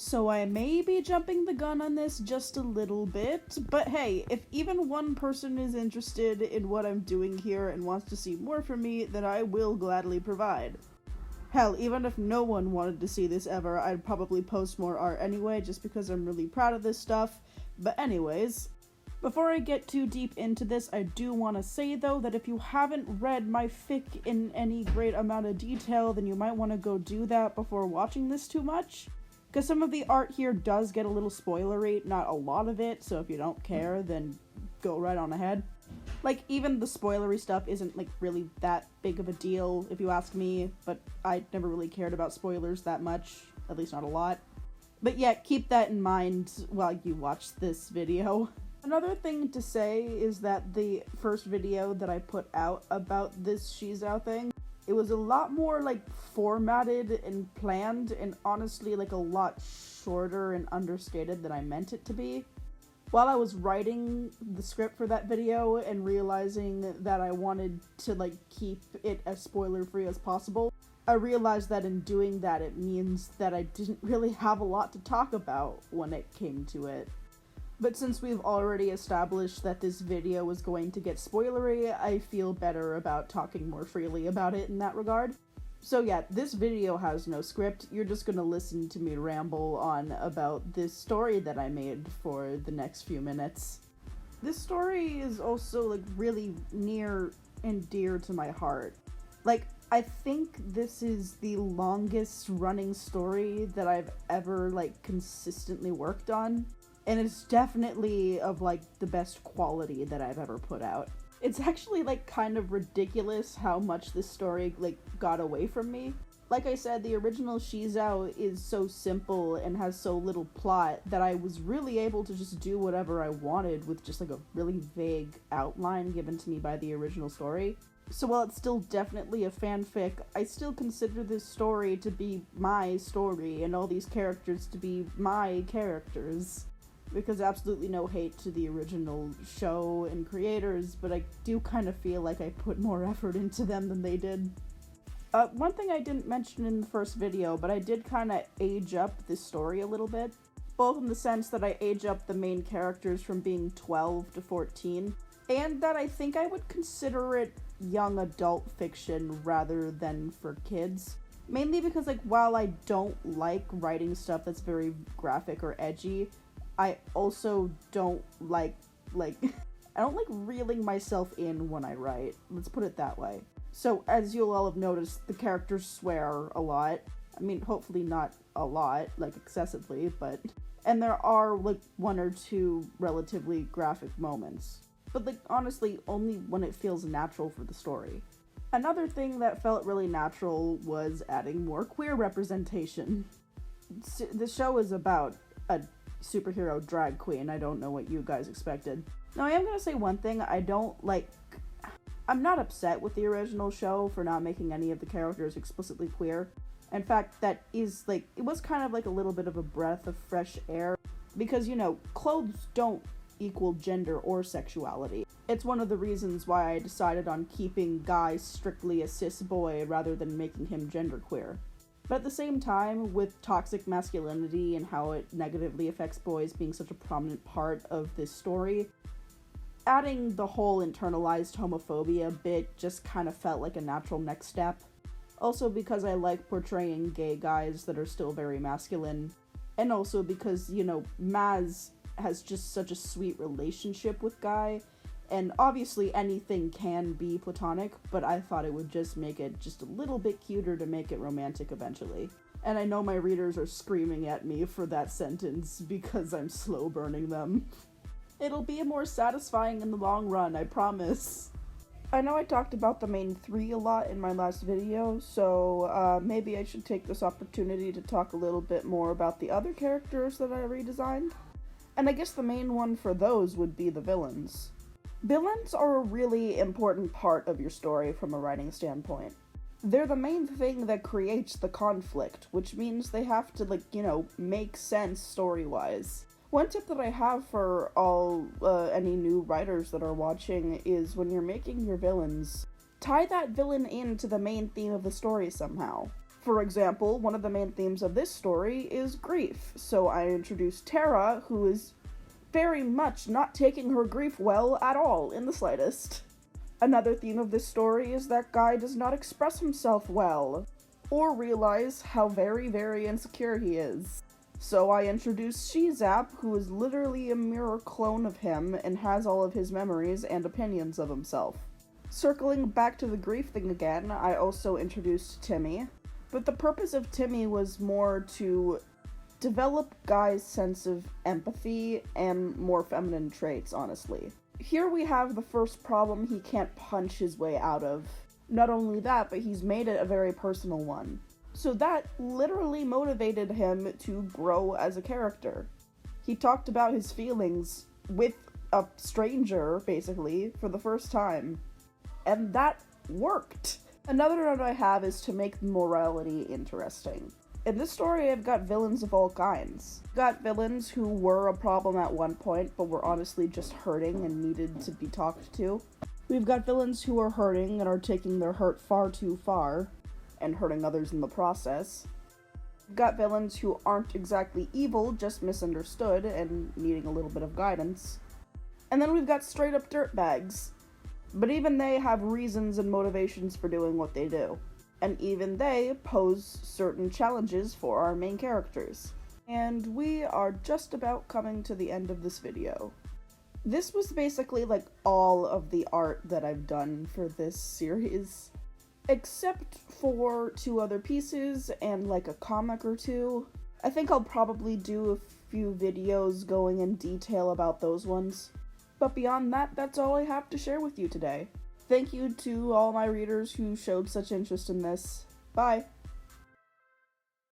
So I may be jumping the gun on this just a little bit, but hey, if even one person is interested in what I'm doing here and wants to see more from me, then I will gladly provide. Hell, even if no one wanted to see this ever, I'd probably post more art anyway, just because I'm really proud of this stuff. But anyways, before I get too deep into this, I do want to say though that if you haven't read my fic in any great amount of detail, then you might want to go do that before watching this too much. Because some of the art here does get a little spoilery, not a lot of it, so if you don't care, then go right on ahead. Like, even the spoilery stuff isn't, like, really that big of a deal, if you ask me, but I never really cared about spoilers that much, at least not a lot. But yeah, keep that in mind while you watch this video. Another thing to say is that the first video that I put out about this SheZow thing, it was a lot more, like, formatted and planned, and honestly, like, a lot shorter and understated than I meant it to be. While I was writing the script for that video and realizing that I wanted to, like, keep it as spoiler-free as possible, I realized that in doing that, it means that I didn't really have a lot to talk about when it came to it. But since we've already established that this video was going to get spoilery, I feel better about talking more freely about it in that regard. So yeah, this video has no script, you're just gonna listen to me ramble on about this story that I made for the next few minutes. This story is also, like, really near and dear to my heart. Like, I think this is the longest running story that I've ever, like, consistently worked on. And it's definitely of, like, the best quality that I've ever put out. It's actually, like, kind of ridiculous how much this story, like, got away from me. Like I said, the original SheZow is so simple and has so little plot that I was really able to just do whatever I wanted with just, like, a really vague outline given to me by the original story. So while it's still definitely a fanfic, I still consider this story to be my story and all these characters to be my characters. Because absolutely no hate to the original show and creators, but I do kind of feel like I put more effort into them than they did. One thing I didn't mention in the first video, but I did kind of age up this story a little bit. Both in the sense that I age up the main characters from being 12 to 14, and that I think I would consider it young adult fiction rather than for kids. Mainly because, like, while I don't like writing stuff that's very graphic or edgy, I also don't like I don't like reeling myself in when I write. Let's put it that way. So, as you'll all have noticed, the characters swear a lot. I mean, hopefully not a lot, like, excessively, but... And there are, like, one or two relatively graphic moments. But, like, honestly, only when it feels natural for the story. Another thing that felt really natural was adding more queer representation. The show is about a superhero drag queen. I don't know what you guys expected. Now, I am gonna say one thing. I'm not upset with the original show for not making any of the characters explicitly queer. In fact, that is, like, it was kind of like a little bit of a breath of fresh air. Because, you know, clothes don't equal gender or sexuality. It's one of the reasons why I decided on keeping Guy strictly a cis boy rather than making him genderqueer. But at the same time, with toxic masculinity and how it negatively affects boys being such a prominent part of this story, adding the whole internalized homophobia bit just kind of felt like a natural next step. Also because I like portraying gay guys that are still very masculine, and also because, you know, Maz has just such a sweet relationship with Guy, and obviously anything can be platonic, but I thought it would just make it just a little bit cuter to make it romantic eventually. And I know my readers are screaming at me for that sentence because I'm slow burning them. It'll be more satisfying in the long run, I promise. I know I talked about the main three a lot in my last video, so maybe I should take this opportunity to talk a little bit more about the other characters that I redesigned. And I guess the main one for those would be the villains. Villains are a really important part of your story from a writing standpoint. They're the main thing that creates the conflict, which means they have to, like, you know, make sense story-wise. One tip that I have for any new writers that are watching is when you're making your villains, tie that villain into the main theme of the story somehow. For example, one of the main themes of this story is grief, so I introduced Tara, who is very much not taking her grief well at all, in the slightest. Another theme of this story is that Guy does not express himself well, or realize how very, very insecure he is. So I introduced SheZow, who is literally a mirror clone of him and has all of his memories and opinions of himself. Circling back to the grief thing again, I also introduced Timmy, but the purpose of Timmy was more to develop Guy's sense of empathy and more feminine traits, honestly. Here we have the first problem he can't punch his way out of. Not only that, but he's made it a very personal one. So that literally motivated him to grow as a character. He talked about his feelings with a stranger, basically, for the first time. And that worked! Another note I have is to make morality interesting. In this story, I've got villains of all kinds. I've got villains who were a problem at one point, but were honestly just hurting and needed to be talked to. We've got villains who are hurting and are taking their hurt far too far, and hurting others in the process. We've got villains who aren't exactly evil, just misunderstood, and needing a little bit of guidance. And then we've got straight up dirtbags. But even they have reasons and motivations for doing what they do. And even they pose certain challenges for our main characters. And we are just about coming to the end of this video. This was basically like all of the art that I've done for this series. Except for 2 other pieces and like a comic or 2. I think I'll probably do a few videos going in detail about those ones. But beyond that, that's all I have to share with you today. Thank you to all my readers who showed such interest in this. Bye!